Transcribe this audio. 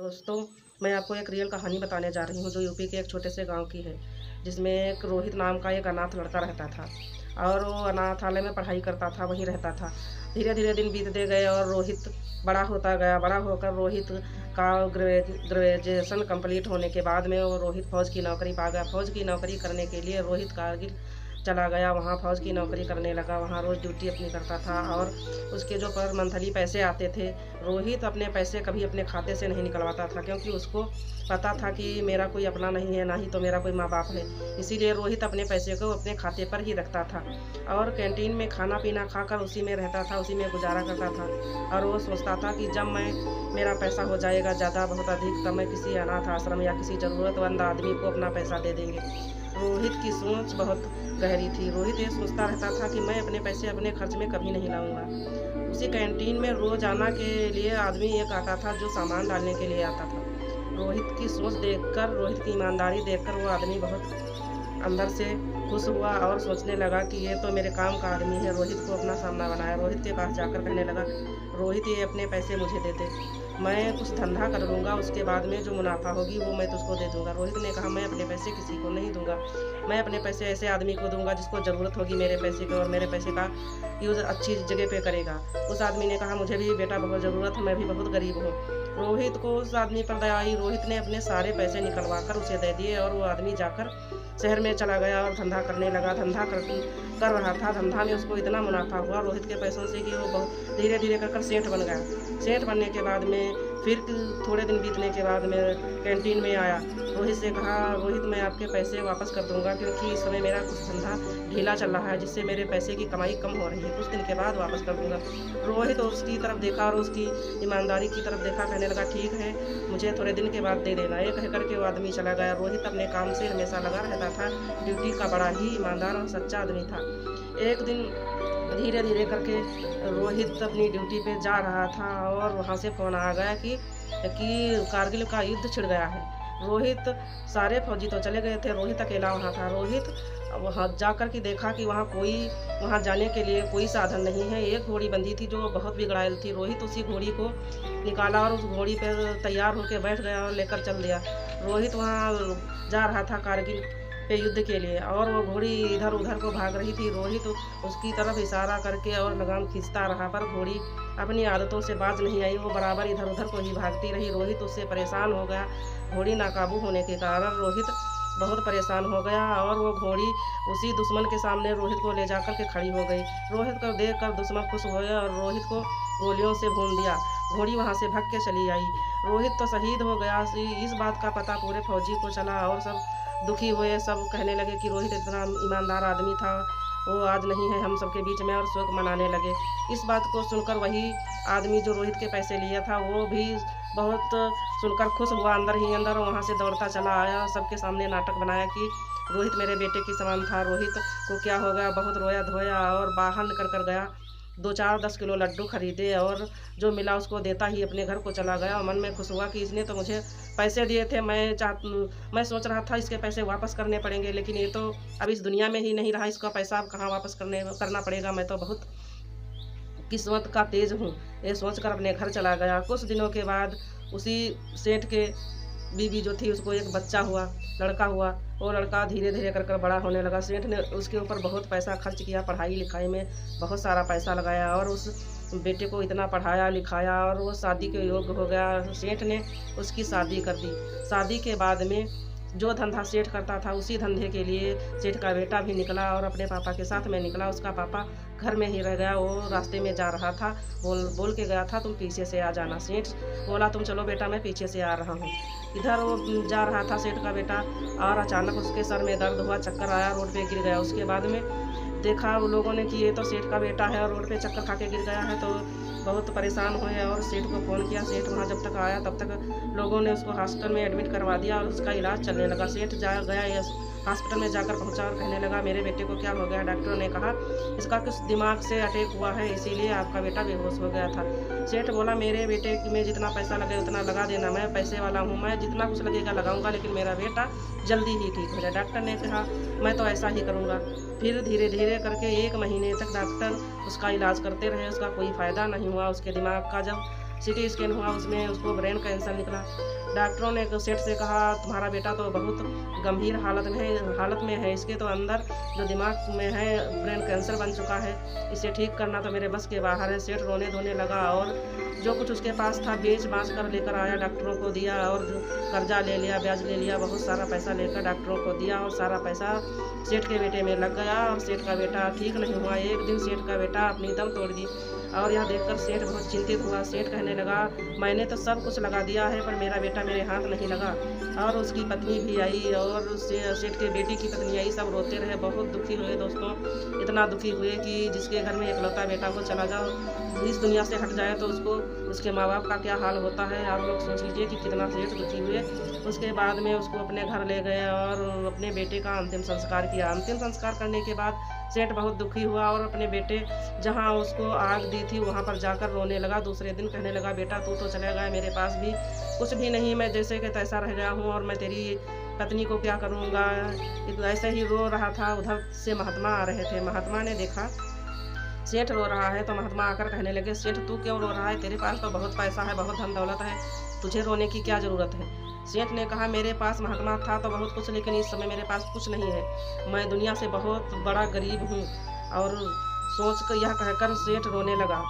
दोस्तों, मैं आपको एक रियल कहानी बताने जा रही हूँ जो यूपी के एक छोटे से गांव की है, जिसमें एक रोहित नाम का एक अनाथ लड़का रहता था और वो अनाथालय में पढ़ाई करता था, वहीं रहता था। धीरे धीरे दिन बीतते गए और रोहित बड़ा होता गया। बड़ा होकर रोहित का ग्रेजुएशन कंप्लीट होने के बाद में वो रोहित फौज की नौकरी पा गया। फौज की नौकरी करने के लिए रोहित कारगिल चला गया। वहाँ फौज की नौकरी करने लगा। वहाँ रोज़ ड्यूटी अपनी करता था और उसके जो पर मंथली पैसे आते थे, रोहित अपने पैसे कभी अपने खाते से नहीं निकलवाता था, क्योंकि उसको पता था कि मेरा कोई अपना नहीं है, ना ही तो मेरा कोई माँ बाप है। इसीलिए रोहित अपने पैसे को अपने खाते पर ही रखता था और कैंटीन में खाना पीना खाकर उसी में रहता था, उसी में गुजारा करता था। और वो सोचता था कि जब मेरा पैसा हो जाएगा ज़्यादा बहुत अधिक, तब मैं किसी अनाथ आश्रम या किसी ज़रूरतमंद आदमी को अपना पैसा दे देंगे। रोहित की सोच बहुत गहरी थी। रोहित ये सोचता रहता था कि मैं अपने पैसे अपने खर्च में कभी नहीं लाऊंगा। उसी कैंटीन में रोजाना के लिए आदमी एक आता था जो सामान डालने के लिए आता था। रोहित की सोच देखकर, रोहित की ईमानदारी देखकर वो आदमी बहुत अंदर से खुश हुआ और सोचने लगा कि ये तो मेरे काम का आदमी है। रोहित को अपना सामना बनाया। रोहित के पास जाकर कहने लगा, रोहित ये अपने पैसे मुझे दे दे, मैं कुछ धंधा कर लूँगा, उसके बाद में जो मुनाफा होगी वो मैं तुझको दे दूँगा। रोहित ने कहा, मैं अपने पैसे किसी को नहीं दूँगा, मैं अपने पैसे ऐसे आदमी को दूँगा जिसको ज़रूरत होगी मेरे पैसे की और मेरे पैसे का यूज़ अच्छी जगह पे करेगा। उस आदमी ने कहा, मुझे भी बेटा बहुत ज़रूरत है, मैं भी बहुत गरीब हूँ। रोहित को उस आदमी पर दया आई। रोहित ने अपने सारे पैसे निकलवा कर उसे दे दिए और वो आदमी जाकर शहर में चला गया और धंधा करने लगा। धंधा कर रहा था। धंधा में उसको इतना मुनाफा हुआ रोहित के पैसों से कि वो बहुत धीरे धीरे कर सेठ बन गया। सेठ बनने के बाद में फिर थोड़े दिन बीतने के बाद में कैंटीन में आया। रोहित से कहा, रोहित मैं आपके पैसे वापस कर दूंगा, क्योंकि इस समय मेरा कुछ धंधा ढीला चल रहा है, जिससे मेरे पैसे की कमाई कम हो रही है, कुछ दिन के बाद वापस कर दूंगा। रोहित उसकी तरफ देखा और उसकी ईमानदारी की तरफ देखा, कहने लगा, ठीक है, मुझे थोड़े दिन के बाद दे देना। ये कह करके वो आदमी चला गया। रोहित अपने काम से हमेशा लगा रहता था। ड्यूटी का बड़ा ही ईमानदार और सच्चा आदमी था। एक दिन धीरे धीरे करके रोहित अपनी ड्यूटी पे जा रहा था और वहाँ से फ़ोन आ गया कि कारगिल का युद्ध छिड़ गया है। रोहित, सारे फौजी तो चले गए थे, रोहित अकेला वहाँ था। रोहित वहाँ जाकर के देखा कि वहाँ जाने के लिए कोई साधन नहीं है। एक घोड़ी बंधी थी जो बहुत बिगड़ायल थी। रोहित उसी घोड़ी को निकाला और उस घोड़ी पर तैयार होकर बैठ गया और लेकर चल दिया। रोहित वहाँ जा रहा था कारगिल पे युद्ध के लिए और वो घोड़ी इधर उधर को भाग रही थी। रोहित उसकी तरफ इशारा करके और लगाम खींचता रहा, पर घोड़ी अपनी आदतों से बाज नहीं आई। वो बराबर इधर उधर को ही भागती रही। रोहित उससे परेशान हो गया। घोड़ी नाकाबू होने के कारण रोहित बहुत परेशान हो गया और वो घोड़ी उसी दुश्मन के सामने रोहित को ले जाकर के खड़ी हो गई। रोहित को देख कर दुश्मन खुश हो गया और रोहित को गोलियों से भून दिया। घोड़ी वहाँ से भाग के चली आई। रोहित तो शहीद हो गया। इस बात का पता पूरे फौजी को चला और सब दुखी हुए। सब कहने लगे कि रोहित इतना ईमानदार आदमी था, वो आज नहीं है हम सबके बीच में, और शोक मनाने लगे। इस बात को सुनकर वही आदमी जो रोहित के पैसे लिया था वो भी बहुत सुनकर खुश हुआ। अंदर ही अंदर वहाँ से दौड़ता चला आया। सबके सामने नाटक बनाया कि रोहित मेरे बेटे के समान था, रोहित को क्या हो गया। बहुत रोया धोया और बाहर निकल कर गया। 2-4-10 किलो लड्डू खरीदे और जो मिला उसको देता ही अपने घर को चला गया। मन में खुश हुआ कि इसने तो मुझे पैसे दिए थे, मैं सोच रहा था इसके पैसे वापस करने पड़ेंगे, लेकिन ये तो अब इस दुनिया में ही नहीं रहा, इसका पैसा अब कहाँ वापस करना पड़ेगा। मैं तो बहुत किस्मत का तेज हूँ, ये सोचकर अपने घर चला गया। कुछ दिनों के बाद उसी सेठ के बीवी जो थी उसको एक बच्चा हुआ, लड़का हुआ। वो लड़का धीरे धीरे कर बड़ा होने लगा। सेठ ने उसके ऊपर बहुत पैसा खर्च किया, पढ़ाई लिखाई में बहुत सारा पैसा लगाया और उस बेटे को इतना पढ़ाया लिखाया और वो शादी के योग्य हो गया। सेठ ने उसकी शादी कर दी। शादी के बाद में जो धंधा सेठ करता था उसी धंधे के लिए सेठ का बेटा भी निकला और अपने पापा के साथ में निकला। उसका पापा घर में ही रह गया। वो रास्ते में जा रहा था, बोल के गया था, तुम पीछे से आ जाना। सेठ बोला, तुम चलो बेटा, मैं पीछे से आ रहा हूँ। इधर वो जा रहा था सेठ का बेटा और अचानक उसके सर में दर्द हुआ, चक्कर आया, रोड पे गिर गया। उसके बाद में देखा वो लोगों ने कि ये तो सेठ का बेटा है और रोड पे चक्कर खा के गिर गया है, तो बहुत परेशान हुए और सेठ को फ़ोन किया। सेठ वहाँ जब तक आया तब तक लोगों ने उसको हॉस्पिटल में एडमिट करवा दिया और उसका इलाज चलने लगा। सेठ गया हॉस्पिटल में जाकर पहुंचा और कहने लगा, मेरे बेटे को क्या हो गया। डॉक्टर ने कहा, इसका कुछ दिमाग से अटैक हुआ है, इसीलिए आपका बेटा बेहोश हो गया था। सेठ बोला, मेरे बेटे में जितना पैसा लगे उतना लगा देना, मैं पैसे वाला हूँ, मैं जितना कुछ लगेगा लगाऊंगा, लेकिन मेरा बेटा जल्दी ही ठीक हो जाए। डॉक्टर ने कहा, मैं तो ऐसा ही करूँगा। फिर धीरे धीरे करके 1 महीने तक डॉक्टर उसका इलाज करते रहे, उसका कोई फ़ायदा नहीं हुआ। उसके दिमाग का जब सिटी स्कैन हुआ, उसमें उसको ब्रेन कैंसर निकला। डॉक्टरों ने सेठ से कहा तुम्हारा बेटा तो बहुत गंभीर हालत में है, इसके तो अंदर जो दिमाग में है ब्रेन कैंसर बन चुका है, इसे ठीक करना तो मेरे बस के बाहर है। सेठ रोने धोने लगा और जो कुछ उसके पास था बेच बाँच कर लेकर आया, डॉक्टरों को दिया और जो कर्जा ले लिया, ब्याज ले लिया, बहुत सारा पैसा लेकर डॉक्टरों को दिया और सारा पैसा सेठ के बेटे में लग गया और सेठ का बेटा ठीक नहीं हुआ। एक दिन सेठ का बेटा अपनी दम तोड़ दी और यह देखकर सेठ बहुत चिंतित हुआ। सेठ कहने लगा मैंने तो सब कुछ लगा दिया है पर मेरा बेटा मेरे हाथ नहीं लगा। और उसकी पत्नी भी आई और सेठ के बेटे की पत्नी आई, सब रोते रहे, बहुत दुखी हुए दोस्तों। इतना दुखी हुए कि जिसके घर में इकलौता बेटा हो चला जाओ, इस दुनिया से हट जाए तो उसको उसके माँ बाप का क्या हाल होता है। आप लोग सोच लीजिए कि कितना सेठ दुखी हुए। उसके बाद में उसको अपने घर ले गए और अपने बेटे का अंतिम संस्कार किया। अंतिम संस्कार करने के बाद सेठ बहुत दुखी हुआ और अपने बेटे जहाँ उसको आग दी थी वहाँ पर जाकर रोने लगा। दूसरे दिन कहने लगा बेटा तू तो चला गया, मेरे पास भी कुछ भी नहीं, मैं जैसे कि तैसा रह गया हूँ और मैं तेरी पत्नी को क्या करूँगा। ऐसे ही रो रहा था, उधर से महात्मा आ रहे थे। महात्मा ने देखा सेठ रो रहा है तो महात्मा आकर कहने लगे सेठ तू क्यों रो रहा है, तेरे पास तो बहुत पैसा है, बहुत धन दौलत है, तुझे रोने की क्या ज़रूरत है। सेठ ने कहा मेरे पास महात्मा था तो बहुत कुछ, लेकिन इस समय मेरे पास कुछ नहीं है, मैं दुनिया से बहुत बड़ा गरीब हूँ। और सोच कर यह कहकर सेठ रोने लगा।